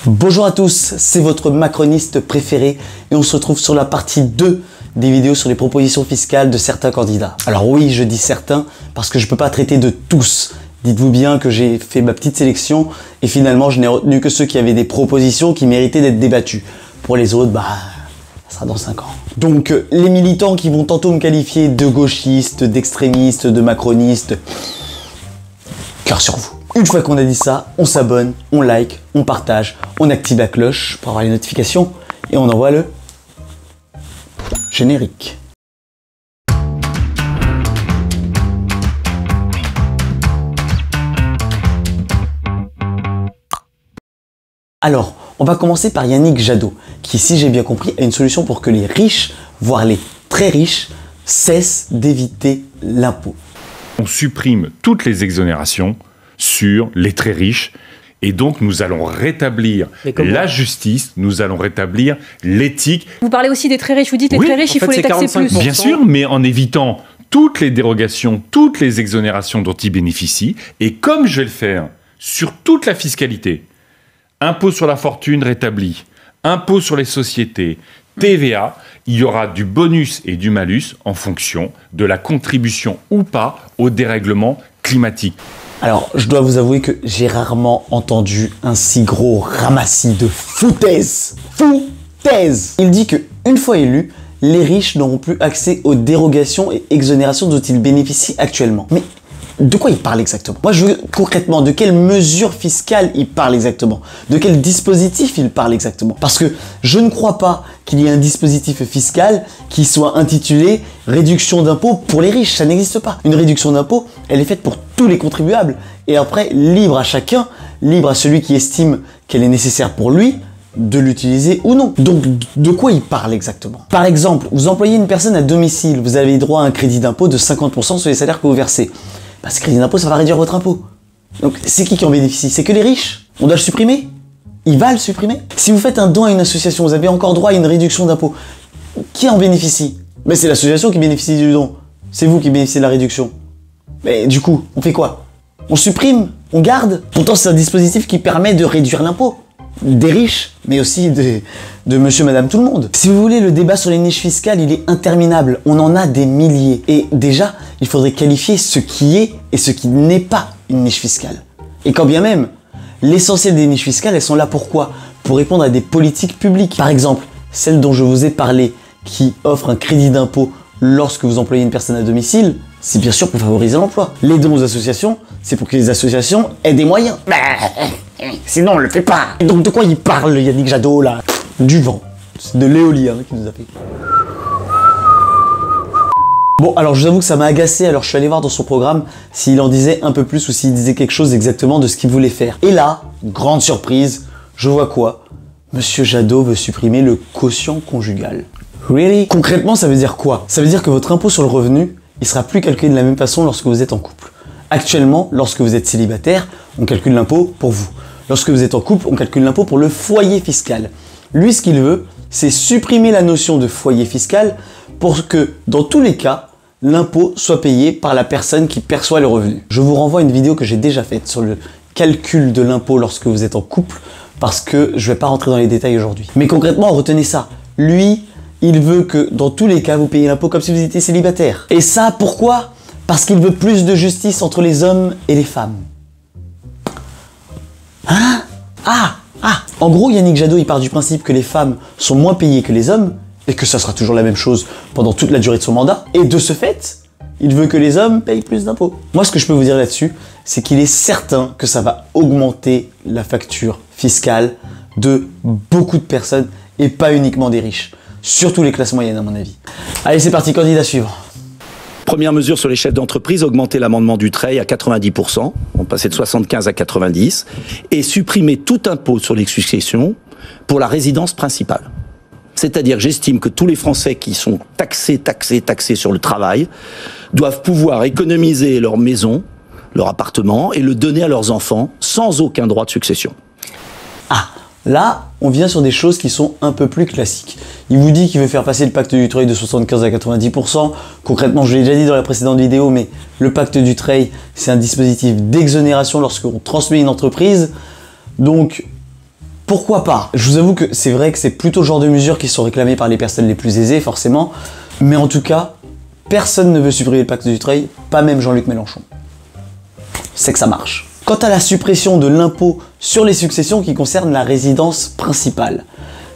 Bonjour à tous, c'est votre macroniste préféré et on se retrouve sur la partie 2 des vidéos sur les propositions fiscales de certains candidats. Alors oui, je dis certains parce que je ne peux pas traiter de tous. Dites-vous bien que j'ai fait ma petite sélection et finalement je n'ai retenu que ceux qui avaient des propositions qui méritaient d'être débattues. Pour les autres, ça sera dans 5 ans. Donc les militants qui vont tantôt me qualifier de gauchiste, d'extrémiste, de macroniste, cœur sur vous. Une fois qu'on a dit ça, on s'abonne, on like, on partage, on active la cloche pour avoir les notifications et on envoie le générique. Alors, on va commencer par Yannick Jadot, qui, si j'ai bien compris, a une solution pour que les riches, voire les très riches, cessent d'éviter l'impôt. On supprime toutes les exonérations sur les très riches et donc nous allons rétablir la justice, nous allons rétablir l'éthique. Vous parlez aussi des très riches, vous dites les très riches, il faut les taxer plus. Bien sûr, mais en évitant toutes les dérogations, toutes les exonérations dont ils bénéficient, et comme je vais le faire sur toute la fiscalité, impôt sur la fortune rétabli, impôt sur les sociétés, TVA, il y aura du bonus et du malus en fonction de la contribution ou pas au dérèglement climatique. Alors, je dois vous avouer que j'ai rarement entendu un si gros ramassis de foutaises. Foutaises! Il dit que, une fois élus, les riches n'auront plus accès aux dérogations et exonérations dont ils bénéficient actuellement. Mais de quoi il parle exactement? Moi, je veux concrètement, de quelle mesure fiscale il parle exactement? De quel dispositif il parle exactement? Parce que je ne crois pas qu'il y ait un dispositif fiscal qui soit intitulé réduction d'impôts pour les riches. Ça n'existe pas. Une réduction d'impôts, elle est faite pour tous les contribuables. Et après, libre à chacun, libre à celui qui estime qu'elle est nécessaire pour lui, de l'utiliser ou non. Donc, de quoi il parle exactement? Par exemple, vous employez une personne à domicile, vous avez droit à un crédit d'impôt de 50% sur les salaires que vous versez. Ce crédit d'impôt, ça va réduire votre impôt. Donc, c'est qui en bénéficie? C'est que les riches. On doit le supprimer? Il va le supprimer? Si vous faites un don à une association, vous avez encore droit à une réduction d'impôt. Qui en bénéficie? Mais c'est l'association qui bénéficie du don. C'est vous qui bénéficiez de la réduction. Mais du coup, on fait quoi? On supprime? On garde? Pourtant, c'est un dispositif qui permet de réduire l'impôt. Des riches, mais aussi de monsieur, madame, tout le monde. Si vous voulez, le débat sur les niches fiscales, il est interminable. On en a des milliers. Et déjà, il faudrait qualifier ce qui est et ce qui n'est pas une niche fiscale. Et quand bien même, l'essentiel des niches fiscales, elles sont là pour quoi? Pour répondre à des politiques publiques. Par exemple, celle dont je vous ai parlé, qui offre un crédit d'impôt lorsque vous employez une personne à domicile, c'est bien sûr pour favoriser l'emploi. Les dons aux associations, c'est pour que les associations aient des moyens. Sinon, on le fait pas. Et donc, de quoi il parle, Yannick Jadot, là? Du vent. C'est de l'éolien qui nous a fait. Bon, alors je vous avoue que ça m'a agacé, alors je suis allé voir dans son programme s'il en disait un peu plus ou s'il disait quelque chose exactement de ce qu'il voulait faire. Et là, grande surprise, je vois quoi? Monsieur Jadot veut supprimer le quotient conjugal. Really? Concrètement, ça veut dire quoi? Ça veut dire que votre impôt sur le revenu, il sera plus calculé de la même façon lorsque vous êtes en couple. Actuellement, lorsque vous êtes célibataire, on calcule l'impôt pour vous. Lorsque vous êtes en couple, on calcule l'impôt pour le foyer fiscal. Lui, ce qu'il veut, c'est supprimer la notion de foyer fiscal pour que, dans tous les cas, l'impôt soit payé par la personne qui perçoit le revenu. Je vous renvoie à une vidéo que j'ai déjà faite sur le calcul de l'impôt lorsque vous êtes en couple, parce que je ne vais pas rentrer dans les détails aujourd'hui. Mais concrètement, retenez ça. Lui, il veut que, dans tous les cas, vous payiez l'impôt comme si vous étiez célibataire. Et ça, pourquoi? Parce qu'il veut plus de justice entre les hommes et les femmes. Hein? En gros, Yannick Jadot, il part du principe que les femmes sont moins payées que les hommes, et que ça sera toujours la même chose pendant toute la durée de son mandat. Et de ce fait, il veut que les hommes payent plus d'impôts. Moi, ce que je peux vous dire là-dessus, c'est qu'il est certain que ça va augmenter la facture fiscale de beaucoup de personnes, et pas uniquement des riches. Surtout les classes moyennes, à mon avis. Allez, c'est parti, candidat suivant. Première mesure sur les chefs d'entreprise, augmenter l'amendement du Treil à 90%, on passait de 75 à 90, et supprimer tout impôt sur les successions pour la résidence principale. C'est-à-dire, j'estime que tous les Français qui sont taxés sur le travail doivent pouvoir économiser leur maison, leur appartement, et le donner à leurs enfants sans aucun droit de succession. Là, on vient sur des choses qui sont un peu plus classiques. Il vous dit qu'il veut faire passer le pacte du Treil de 75 à 90%. Concrètement, je l'ai déjà dit dans la précédente vidéo, mais le pacte du Treil, c'est un dispositif d'exonération lorsqu'on transmet une entreprise. Donc, Pourquoi pas? Je vous avoue que c'est vrai que c'est plutôt le genre de mesures qui sont réclamées par les personnes les plus aisées, forcément. Mais en tout cas, personne ne veut supprimer le pacte Dutreil, pas même Jean-Luc Mélenchon. C'est que ça marche. Quant à la suppression de l'impôt sur les successions qui concerne la résidence principale,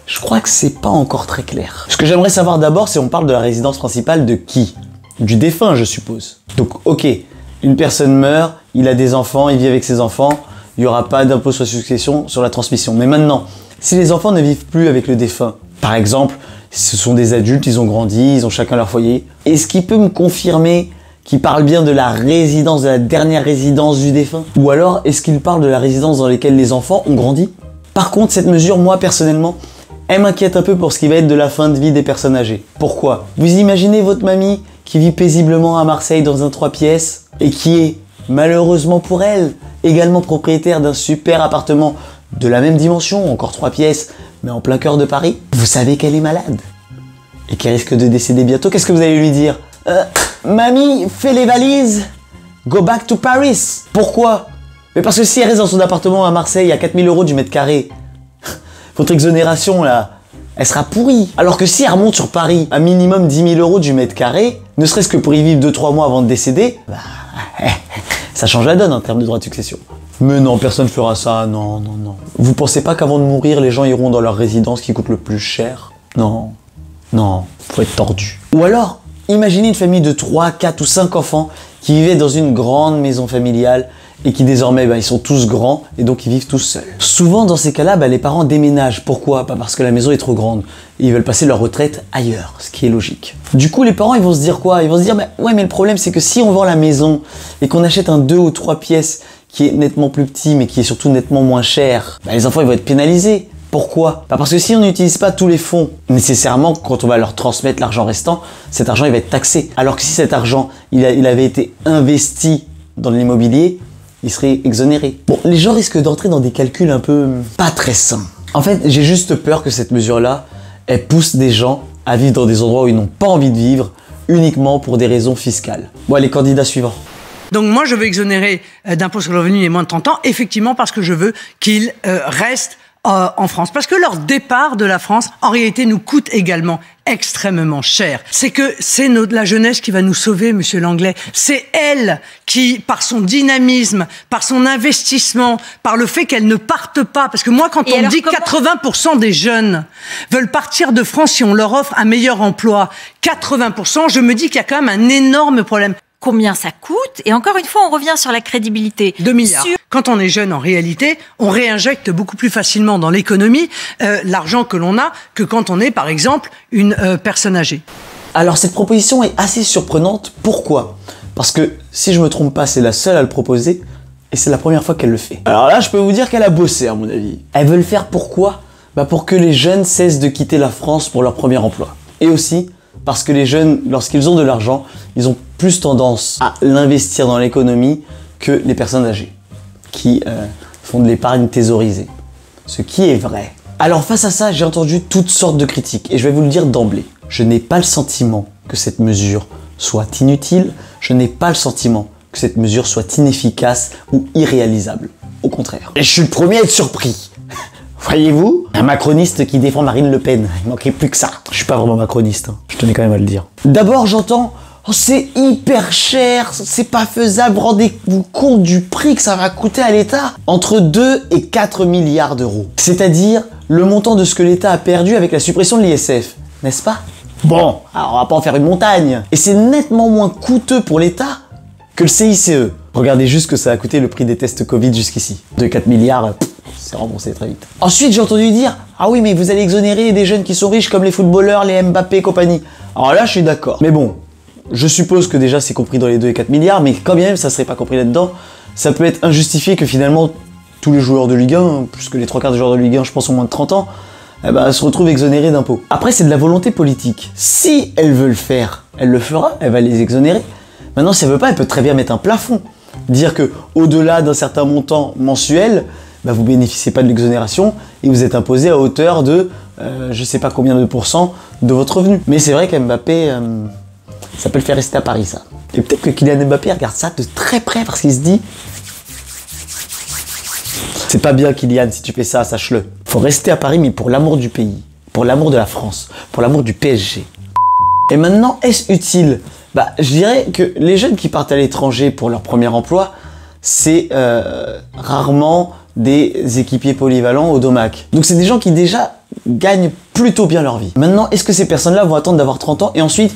je crois que c'est pas encore très clair. Ce que j'aimerais savoir d'abord, c'est on parle de la résidence principale de qui? Du défunt, je suppose. Donc, ok, une personne meurt, il a des enfants, il vit avec ses enfants, il n'y aura pas d'impôt sur la succession sur la transmission. Mais maintenant, si les enfants ne vivent plus avec le défunt, par exemple, ce sont des adultes, ils ont grandi, ils ont chacun leur foyer, est-ce qu'il peut me confirmer qu'il parle bien de la résidence, de la dernière résidence du défunt? Ou alors, est-ce qu'il parle de la résidence dans laquelle les enfants ont grandi? Par contre, cette mesure, moi, personnellement, elle m'inquiète un peu pour ce qui va être de la fin de vie des personnes âgées. Pourquoi? Vous imaginez votre mamie qui vit paisiblement à Marseille dans un 3 pièces et qui est, malheureusement pour elle, également propriétaire d'un super appartement de la même dimension, encore 3 pièces, mais en plein cœur de Paris. Vous savez qu'elle est malade et qu'elle risque de décéder bientôt. Qu'est-ce que vous allez lui dire? Mamie, fais les valises, go back to Paris. Pourquoi? Mais parce que si elle reste dans son appartement à Marseille à 4000 € du mètre carré, votre exonération là, elle sera pourrie. Alors que si elle remonte sur Paris à minimum 10 000 € du mètre carré, ne serait-ce que pour y vivre 2-3 mois avant de décéder, bah, ça change la donne en termes de droit de succession. Mais non, personne ne fera ça, non, non, non. Vous pensez pas qu'avant de mourir, les gens iront dans leur résidence qui coûte le plus cher? Non, non, faut être tordu. Ou alors, imaginez une famille de 3, 4 ou 5 enfants qui vivaient dans une grande maison familiale et qui désormais, ils sont tous grands et donc ils vivent tous seuls. Souvent, dans ces cas-là, les parents déménagent. Pourquoi? Parce que la maison est trop grande. Et ils veulent passer leur retraite ailleurs, ce qui est logique. Du coup, les parents, ils vont se dire quoi? Ils vont se dire, ouais, mais le problème, c'est que si on vend la maison et qu'on achète un 2 ou 3 pièces qui est nettement plus petit, mais qui est surtout nettement moins cher, les enfants, ils vont être pénalisés. Pourquoi? Parce que si on n'utilise pas tous les fonds, nécessairement, quand on va leur transmettre l'argent restant, cet argent, il va être taxé. Alors que si cet argent, il avait été investi dans l'immobilier, il serait exonéré. Bon, les gens risquent d'entrer dans des calculs un peu pas très sains. En fait, j'ai juste peur que cette mesure-là, elle pousse des gens à vivre dans des endroits où ils n'ont pas envie de vivre, uniquement pour des raisons fiscales. Bon, les candidats suivants. Donc moi, je veux exonérer d'impôt sur le revenu les moins de 30 ans, effectivement parce que je veux qu'ils restent en France. Parce que leur départ de la France, en réalité, nous coûte également extrêmement cher. C'est que c'est la jeunesse qui va nous sauver, monsieur Langlais. C'est elle qui, par son dynamisme, par son investissement, par le fait qu'elle ne parte pas. Parce que moi, quand on me dit 80% des jeunes veulent partir de France si on leur offre un meilleur emploi, 80%, je me dis qu'il y a quand même un énorme problème. Combien ça coûte? Et encore une fois, on revient sur la crédibilité. 2 milliards. Quand on est jeune, en réalité, on réinjecte beaucoup plus facilement dans l'économie l'argent que l'on a que quand on est, par exemple, une personne âgée. Alors, cette proposition est assez surprenante. Pourquoi? Parce que, si je me trompe pas, c'est la seule à le proposer et c'est la première fois qu'elle le fait. Alors là, je peux vous dire qu'elle a bossé, à mon avis. Elle veut le faire pourquoi? Pour que les jeunes cessent de quitter la France pour leur premier emploi. Et aussi, parce que les jeunes, lorsqu'ils ont de l'argent, ils ont plus tendance à l'investir dans l'économie que les personnes âgées, qui font de l'épargne thésaurisée. Ce qui est vrai. Alors face à ça, j'ai entendu toutes sortes de critiques, et je vais vous le dire d'emblée. Je n'ai pas le sentiment que cette mesure soit inutile, je n'ai pas le sentiment que cette mesure soit inefficace ou irréalisable. Au contraire. Et je suis le premier à être surpris. Voyez-vous, un macroniste qui défend Marine Le Pen, il manquait plus que ça. Je suis pas vraiment macroniste, je tenais quand même à le dire. D'abord, j'entends, oh, c'est hyper cher, c'est pas faisable, rendez-vous compte du prix que ça va coûter à l'État? Entre 2 et 4 milliards d'euros. C'est-à-dire le montant de ce que l'État a perdu avec la suppression de l'ISF, n'est-ce pas? Bon, alors on va pas en faire une montagne. Et c'est nettement moins coûteux pour l'État que le CICE. Regardez juste ce que ça a coûté le prix des tests Covid jusqu'ici. De 4 milliards, c'est remboursé très vite. Ensuite, j'ai entendu dire, ah oui, mais vous allez exonérer des jeunes qui sont riches comme les footballeurs, les Mbappé et compagnie. Alors là, je suis d'accord. Mais bon, je suppose que déjà c'est compris dans les 2 et 4 milliards, mais quand bien même ça serait pas compris là-dedans, ça peut être injustifié que finalement tous les joueurs de Ligue 1, plus que les 3/4 des joueurs de Ligue 1, je pense, ont moins de 30 ans, se retrouvent exonérés d'impôts. Après, c'est de la volonté politique. Si elle veut le faire, elle le fera, elle va les exonérer. Maintenant, si elle veut pas, elle peut très bien mettre un plafond. Dire que au-delà d'un certain montant mensuel, vous bénéficiez pas de l'exonération et vous êtes imposé à hauteur de je sais pas combien de pourcents de votre revenu. Mais c'est vrai qu'Mbappé, ça peut le faire rester à Paris, ça. Et peut-être que Kylian Mbappé regarde ça de très près parce qu'il se dit C'est pas bien, Kylian, si tu fais ça, sache-le. Faut rester à Paris, mais pour l'amour du pays, pour l'amour de la France, pour l'amour du PSG. Et maintenant, est-ce utile? Bah, je dirais que les jeunes qui partent à l'étranger pour leur premier emploi, c'est rarement des équipiers polyvalents au domac. Donc c'est des gens qui déjà gagnent plutôt bien leur vie. Maintenant, est-ce que ces personnes-là vont attendre d'avoir 30 ans et ensuite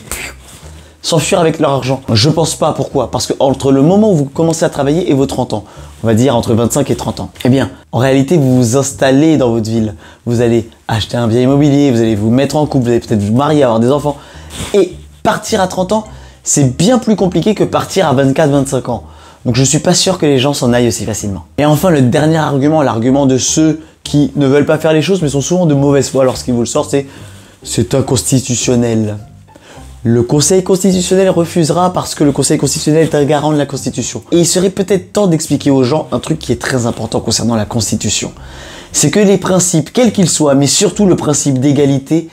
s'enfuir avec leur argent? Je pense pas. Pourquoi? Parce que entre le moment où vous commencez à travailler et vos 30 ans, on va dire entre 25 et 30 ans, eh bien, en réalité, vous vous installez dans votre ville. Vous allez acheter un bien immobilier, vous allez vous mettre en couple, vous allez peut-être vous marier, avoir des enfants. Et partir à 30 ans, c'est bien plus compliqué que partir à 24-25 ans. Donc je suis pas sûr que les gens s'en aillent aussi facilement. Et enfin, le dernier argument, l'argument de ceux qui ne veulent pas faire les choses mais sont souvent de mauvaise foi lorsqu'ils vous le sortent, c'est inconstitutionnel. Le Conseil constitutionnel refusera parce que le Conseil constitutionnel est un garant de la Constitution. Et il serait peut-être temps d'expliquer aux gens un truc qui est très important concernant la Constitution. C'est que les principes, quels qu'ils soient, mais surtout le principe d'égalité,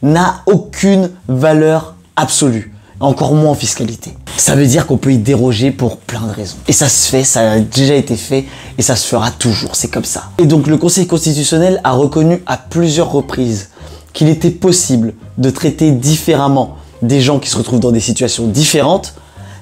n'a aucune valeur absolue. Encore moins en fiscalité. Ça veut dire qu'on peut y déroger pour plein de raisons. Et ça se fait, ça a déjà été fait, et ça se fera toujours, c'est comme ça. Et donc le Conseil constitutionnel a reconnu à plusieurs reprises qu'il était possible de traiter différemment des gens qui se retrouvent dans des situations différentes,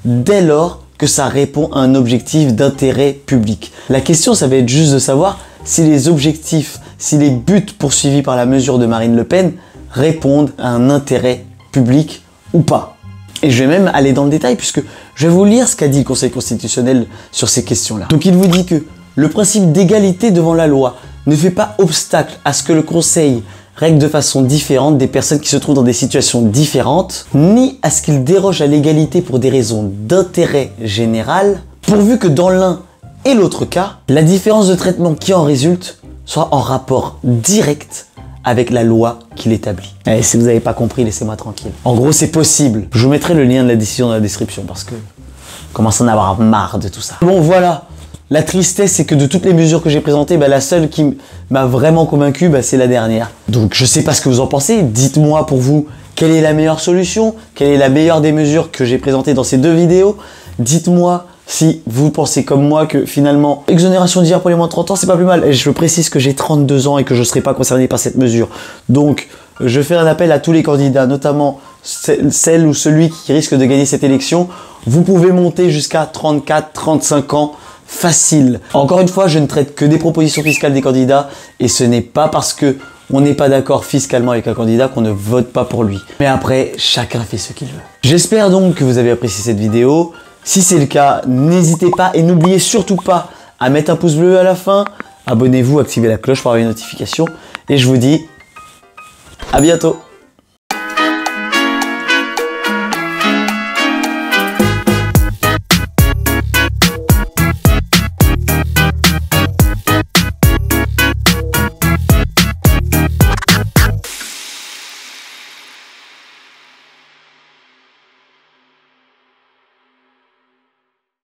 dès lors que ça répond à un objectif d'intérêt public. La question, ça va être juste de savoir si les objectifs, si les buts poursuivis par la mesure de Marine Le Pen répondent à un intérêt public ou pas. Et je vais même aller dans le détail puisque je vais vous lire ce qu'a dit le Conseil constitutionnel sur ces questions-là. Donc il vous dit que le principe d'égalité devant la loi ne fait pas obstacle à ce que le Conseil règle de façon différente des personnes qui se trouvent dans des situations différentes, ni à ce qu'il déroge à l'égalité pour des raisons d'intérêt général, pourvu que dans l'un et l'autre cas, la différence de traitement qui en résulte soit en rapport direct avec la loi qui l'établit. Et si vous n'avez pas compris, laissez-moi tranquille. En gros, c'est possible. Je vous mettrai le lien de la décision dans la description parce que je commence à en avoir marre de tout ça. Bon, voilà. La tristesse, c'est que de toutes les mesures que j'ai présentées, la seule qui m'a vraiment convaincu, c'est la dernière. Donc, je sais pas ce que vous en pensez. Dites-moi pour vous, quelle est la meilleure solution? Quelle est la meilleure des mesures que j'ai présentées dans ces deux vidéos? Dites-moi si vous pensez comme moi que finalement, exonération d'IR pour les moins de 30 ans, c'est pas plus mal. Et je précise que j'ai 32 ans et que je ne serai pas concerné par cette mesure. Donc, je fais un appel à tous les candidats, notamment celle ou celui qui risque de gagner cette élection. Vous pouvez monter jusqu'à 34, 35 ans. Facile. Encore une fois, je ne traite que des propositions fiscales des candidats et ce n'est pas parce que on n'est pas d'accord fiscalement avec un candidat qu'on ne vote pas pour lui. Mais après, chacun fait ce qu'il veut. J'espère donc que vous avez apprécié cette vidéo. Si c'est le cas, n'hésitez pas et n'oubliez surtout pas à mettre un pouce bleu à la fin. Abonnez-vous, activez la cloche pour avoir une notification et je vous dis à bientôt.